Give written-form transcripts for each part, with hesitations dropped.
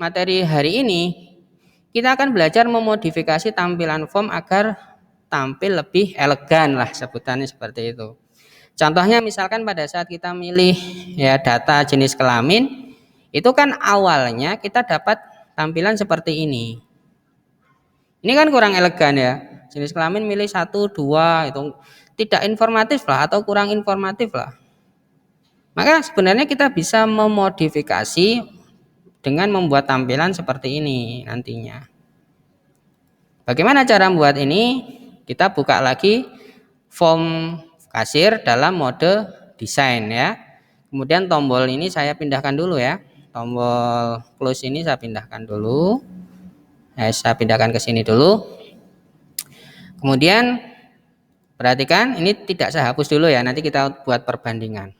materi hari ini kita akan belajar memodifikasi tampilan form agar tampil lebih elegan lah, sebutannya seperti itu. Contohnya misalkan pada saat kita milih ya data jenis kelamin, itu kan awalnya kita dapat tampilan seperti ini. Ini kan kurang elegan ya. Jenis kelamin milih 1, 2 itu tidak informatif lah atau kurang informatif lah. Maka sebenarnya kita bisa memodifikasi dengan membuat tampilan seperti ini nantinya. Bagaimana cara membuat ini? Kita buka lagi form kasir dalam mode desain ya. Kemudian tombol ini saya pindahkan dulu ya. Tombol close ini saya pindahkan dulu. Saya pindahkan ke sini dulu. Kemudian perhatikan ini tidak saya hapus dulu ya. Nanti kita buat perbandingan.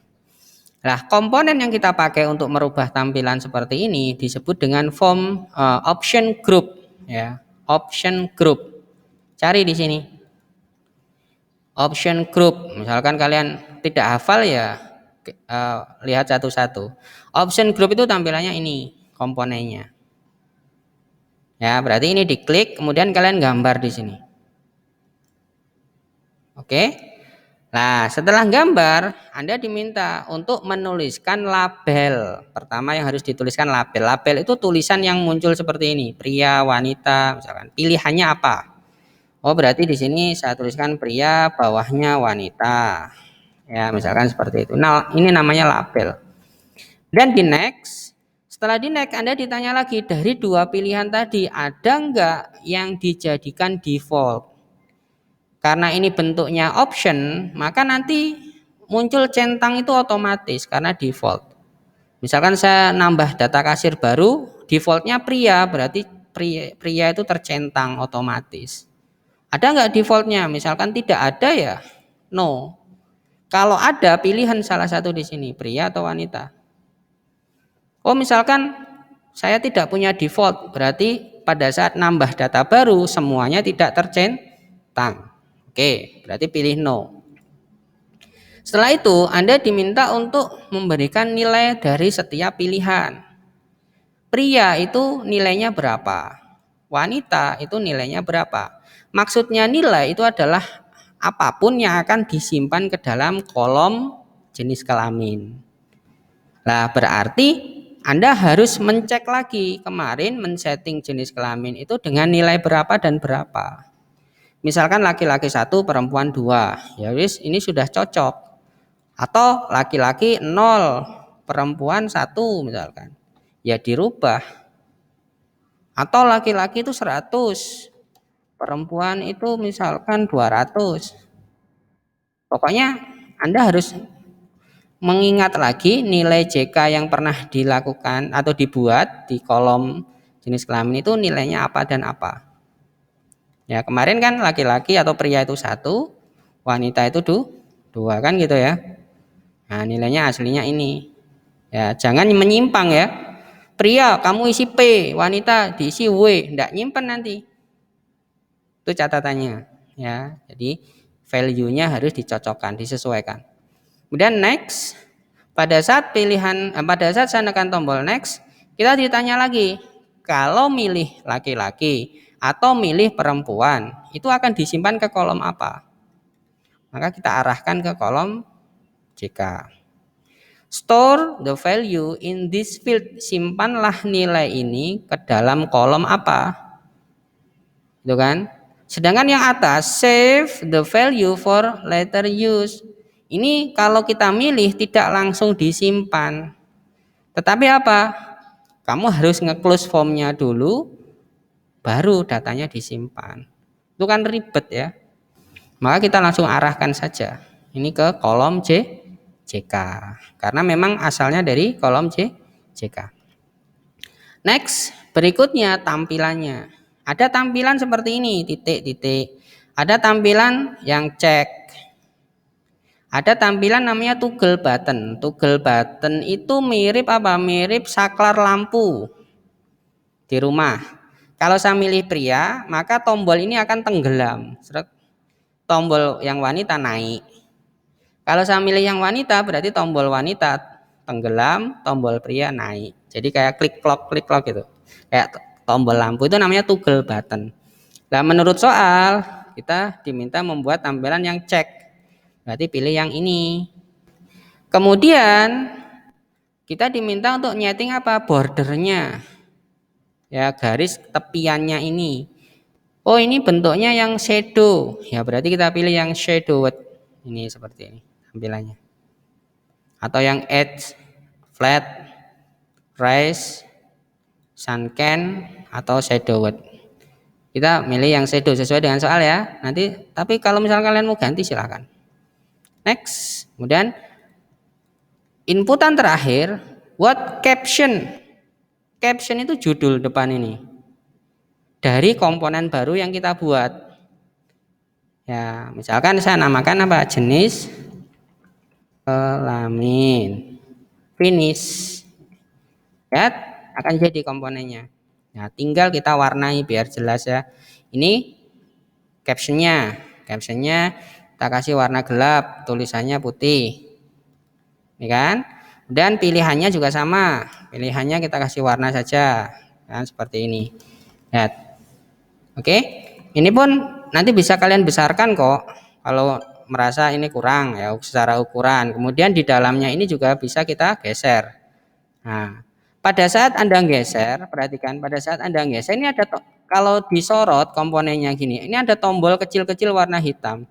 Nah, komponen yang kita pakai untuk merubah tampilan seperti ini disebut dengan form option group ya. Option group. Cari di sini. Option group. Misalkan kalian tidak hafal ya lihat satu-satu. Option group itu tampilannya ini komponennya. Ya, berarti ini diklik kemudian kalian gambar di sini. Oke. Nah, setelah gambar, Anda diminta untuk menuliskan label. Pertama yang harus dituliskan label. Label itu tulisan yang muncul seperti ini, pria, wanita, misalkan. Pilihannya apa? Oh, berarti di sini saya tuliskan pria, bawahnya wanita. Ya, misalkan seperti itu. Nah, ini namanya label. Dan di next, setelah di next Anda ditanya lagi dari dua pilihan tadi, ada nggak yang dijadikan default? Karena ini bentuknya option, maka nanti muncul centang itu otomatis karena default. Misalkan saya nambah data kasir baru, defaultnya pria, berarti pria itu tercentang otomatis. Ada nggak defaultnya? Misalkan tidak ada ya, no. Kalau ada pilihan salah satu di sini, pria atau wanita. Oh misalkan saya tidak punya default, berarti pada saat nambah data baru semuanya tidak tercentang. Oke, berarti pilih no. Setelah itu Anda diminta untuk memberikan nilai dari setiap pilihan. Pria itu nilainya berapa? Wanita itu nilainya berapa? Maksudnya nilai itu adalah apapun yang akan disimpan ke dalam kolom jenis kelamin. Nah, berarti Anda harus mencek lagi kemarin men-setting jenis kelamin itu dengan nilai berapa dan berapa. Misalkan laki-laki 1, perempuan 2, ya wis ini sudah cocok. Atau laki-laki 0, perempuan 1 misalkan. Ya dirubah. Atau laki-laki itu 100, perempuan itu misalkan 200. Pokoknya Anda harus mengingat lagi nilai JK yang pernah dilakukan atau dibuat di kolom jenis kelamin itu nilainya apa dan apa. Ya kemarin kan laki-laki atau pria itu 1, wanita itu 2 kan gitu ya. Nah nilainya aslinya ini. Ya jangan menyimpang ya. Pria kamu isi P, wanita diisi W, enggak nyimpen nanti. Itu catatannya. Ya jadi value-nya harus dicocokkan, disesuaikan. Kemudian next, pada saat saya menekan tombol next, kita ditanya lagi, kalau milih laki-laki atau milih perempuan, itu akan disimpan ke kolom apa? Maka kita arahkan ke kolom JK. Store the value in this field. Simpanlah nilai ini ke dalam kolom apa? Itu kan? Sedangkan yang atas, save the value for later use. Ini kalau kita milih tidak langsung disimpan. Tetapi apa? Kamu harus nge-close formnya dulu, baru datanya disimpan. Itu kan ribet ya. Maka kita langsung arahkan saja ini ke kolom JK. Karena memang asalnya dari kolom JK. Next, berikutnya tampilannya. Ada tampilan seperti ini, titik-titik. Ada tampilan yang cek. Ada tampilan namanya toggle button. Toggle button itu mirip apa? Mirip saklar lampu di rumah. Kalau saya milih pria, maka tombol ini akan tenggelam. Tombol yang wanita naik. Kalau saya milih yang wanita, berarti tombol wanita tenggelam, tombol pria naik. Jadi kayak klik klok gitu. kayak tombol lampu itu namanya toggle button. Nah, menurut soal kita diminta membuat tampilan yang cek. Berarti pilih yang ini. Kemudian kita diminta untuk nyeting apa? Bordernya. Ya, garis tepiannya ini. Oh, ini bentuknya yang shadow. Ya, berarti kita pilih yang shadowed. Ini seperti ini tampilannya. Atau yang edge, flat, rise, sunken, atau shadowed. Kita milih yang shadow sesuai dengan soal ya. Nanti, tapi kalau misalnya kalian mau ganti silakan. Next. Kemudian inputan terakhir, what caption? Caption itu judul depan ini. Dari komponen baru yang kita buat. Ya, misalkan saya namakan apa? Jenis kelamin. Finish. Ya, akan jadi komponennya. Nah, tinggal kita warnai biar jelas ya. Ini captionnya kita kasih warna gelap, tulisannya putih, ini kan. Dan pilihannya juga sama, pilihannya kita kasih warna saja, kan seperti ini. Lihat, oke. Ini pun nanti bisa kalian besarkan kok, kalau merasa ini kurang ya secara ukuran. Kemudian di dalamnya ini juga bisa kita geser. Nah, pada saat Anda geser, perhatikan pada saat Anda geser ini ada kalau disorot komponennya gini, ini ada tombol kecil-kecil warna hitam.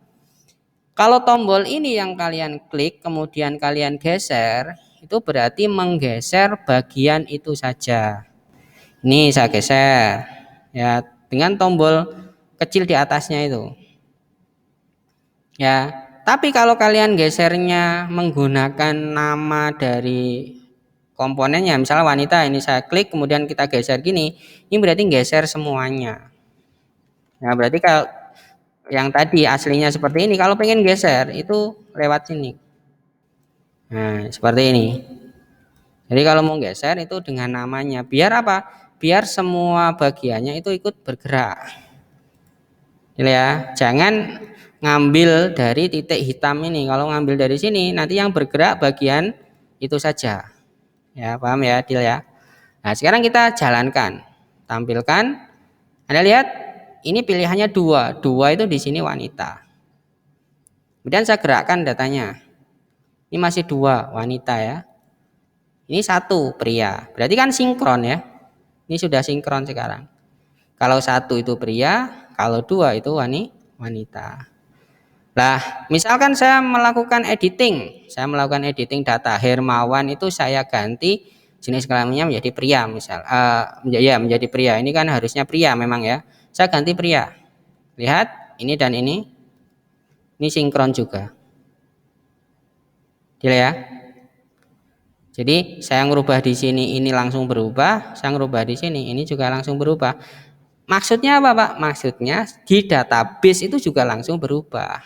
Kalau tombol ini yang kalian klik kemudian kalian geser, itu berarti menggeser bagian itu saja. Ini saya geser ya dengan tombol kecil di atasnya itu. Ya, tapi kalau kalian gesernya menggunakan nama dari komponennya, misalnya wanita, ini saya klik kemudian kita geser gini, ini berarti geser semuanya. Nah, berarti kalau yang tadi aslinya seperti ini, kalau pengen geser itu lewat sini. Nah, seperti ini. Jadi kalau mau geser itu dengan namanya, biar apa? Biar semua bagiannya itu ikut bergerak. Ya, jangan ngambil dari titik hitam ini. Kalau ngambil dari sini, nanti yang bergerak bagian itu saja. Ya, paham ya, Dil ya? Nah, sekarang kita jalankan. Tampilkan. Anda lihat, ini pilihannya dua. Dua itu di sini wanita. Kemudian saya gerakkan datanya. Ini masih dua wanita ya. Ini satu pria. Berarti kan sinkron ya. Ini sudah sinkron sekarang. Kalau satu itu pria, kalau dua itu wanita. Nah, misalkan saya melakukan editing. Saya melakukan editing data Hermawan itu saya ganti jenis kelaminnya menjadi pria misal. Ya menjadi pria. Ini kan harusnya pria memang ya. Saya ganti pria. Lihat, ini dan ini. Ini sinkron juga. Gila ya. Jadi saya ngerubah di sini ini langsung berubah, saya ngerubah di sini ini juga langsung berubah. Maksudnya apa, Pak? Maksudnya di database itu juga langsung berubah.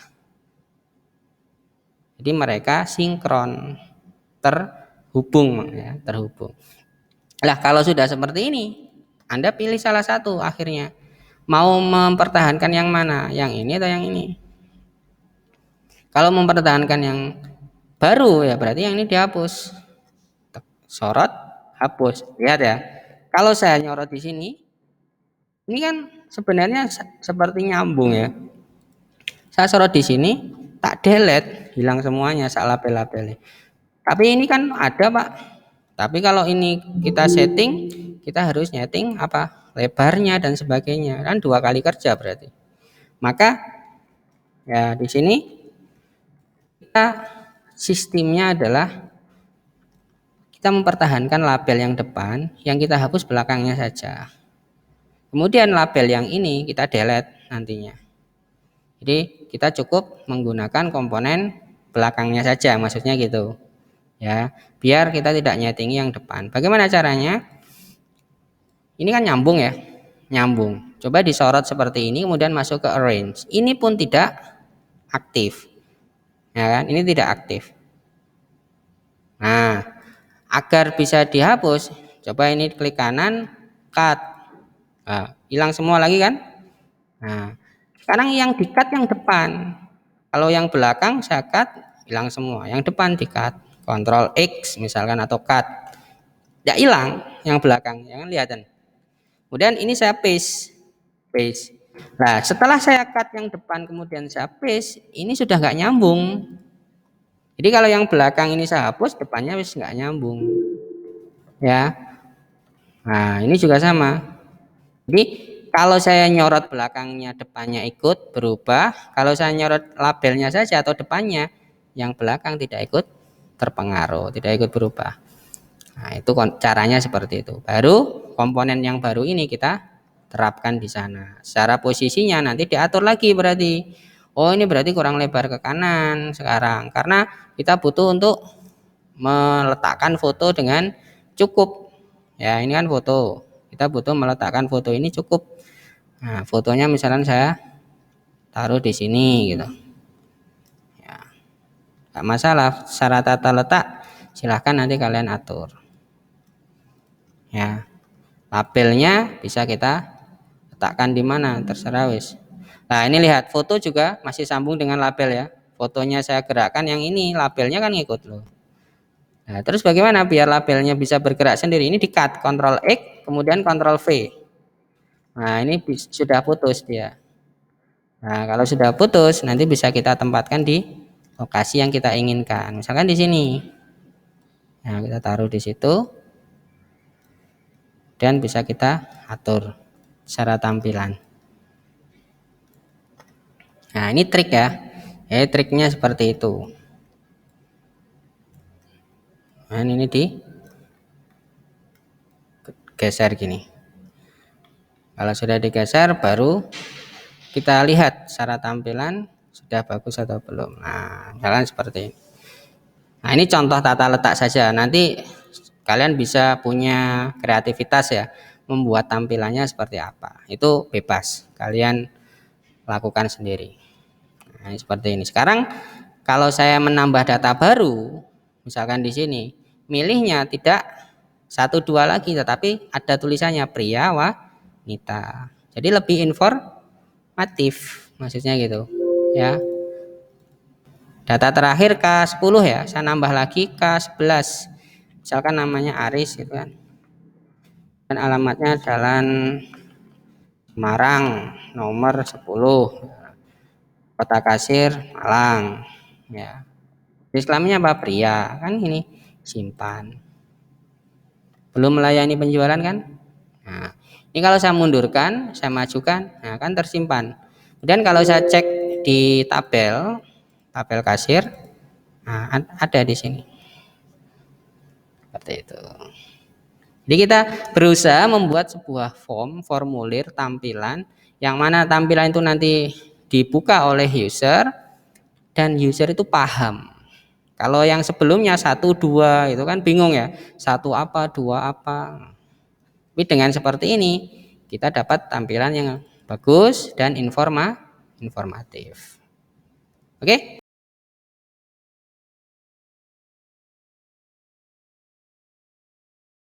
Jadi mereka sinkron, terhubung ya, terhubung. Nah, kalau sudah seperti ini, Anda pilih salah satu akhirnya. Mau mempertahankan yang mana? Yang ini atau yang ini? Kalau mempertahankan yang baru ya berarti yang ini dihapus. Sorot, hapus. Lihat ya. Kalau saya nyorot di sini, ini kan sebenarnya seperti nyambung ya. Saya sorot di sini, tak delete, hilang semuanya, salah label-labelnya. Tapi ini kan ada, Pak. Tapi kalau ini kita setting, kita harus setting apa? Lebarnya dan sebagainya. Kan 2 kali kerja berarti. Maka ya di sini kita sistemnya adalah kita mempertahankan label yang depan, yang kita hapus belakangnya saja. Kemudian label yang ini kita delete nantinya. Jadi kita cukup menggunakan komponen belakangnya saja, maksudnya gitu. Ya, biar kita tidak nyetingi yang depan. Bagaimana caranya? Ini kan nyambung ya, nyambung. Coba disorot seperti ini, kemudian masuk ke arrange. Ini pun tidak aktif, ya kan? Ini tidak aktif. Nah, agar bisa dihapus, coba ini klik kanan, cut. Nah, hilang semua lagi kan? Nah, sekarang yang di-cut yang depan. Kalau yang belakang saya cut, hilang semua. Yang depan di-cut. Ctrl X misalkan atau cut. Tidak hilang yang belakang, jangan lihatan. Kemudian ini saya paste. Nah, setelah saya cut yang depan kemudian saya paste, ini sudah nggak nyambung. Jadi kalau yang belakang ini saya hapus, depannya wis nggak nyambung. Ya. Nah, ini juga sama. Jadi kalau saya nyorot belakangnya, depannya ikut berubah. Kalau saya nyorot labelnya saja atau depannya, yang belakang tidak ikut terpengaruh, tidak ikut berubah. Nah, itu caranya seperti itu. Baru komponen yang baru ini kita terapkan di sana. Secara posisinya nanti diatur lagi berarti. Oh, ini berarti kurang lebar ke kanan sekarang. Karena kita butuh untuk meletakkan foto dengan cukup. Ya, ini kan foto. Kita butuh meletakkan foto ini cukup. Nah, fotonya misalnya saya taruh di sini gitu. Ya, nggak masalah. Secara tata letak silahkan nanti kalian atur. Ya, labelnya bisa kita letakkan di mana terserah wis. Nah, ini lihat foto juga masih sambung dengan label ya. Fotonya saya gerakkan yang ini, labelnya kan ngikut loh. Nah, terus bagaimana biar labelnya bisa bergerak sendiri? Ini di cut, Ctrl X, kemudian Ctrl V. Nah, ini sudah putus dia. Nah, kalau sudah putus, nanti bisa kita tempatkan di lokasi yang kita inginkan. Misalkan di sini. Nah, kita taruh di situ. Dan bisa kita atur secara tampilan. Nah, ini trik ya. Triknya seperti itu. Nah, ini digeser gini. Kalau sudah digeser, baru kita lihat secara tampilan sudah bagus atau belum. Nah, misalkan seperti ini. Nah, ini contoh tata letak saja. Nanti kalian bisa punya kreativitas ya, membuat tampilannya seperti apa. Itu bebas, kalian lakukan sendiri. Nah, seperti ini. Sekarang kalau saya menambah data baru, misalkan di sini, milihnya tidak 1 2 lagi, tetapi ada tulisannya pria wanita. Jadi lebih informatif, maksudnya gitu. Ya. Data terakhir K10 ya, saya nambah lagi K11. Misalkan namanya Aris gitu kan. Dan alamatnya Jalan Semarang nomor 10. Kota Kasir Malang. Ya. Islamnya apa? Pria. Kan ini simpan. Belum melayani penjualan kan? Nah, ini kalau saya mundurkan, saya majukan, nah kan tersimpan. Kemudian kalau saya cek di tabel kasir, nah ada di sini. Seperti itu. Jadi kita berusaha membuat sebuah formulir tampilan yang mana tampilan itu nanti dibuka oleh user dan user itu paham. Kalau yang sebelumnya 1 2 itu kan bingung ya, 1 apa 2 apa. Tapi dengan seperti ini kita dapat tampilan yang bagus dan informatif. Oke?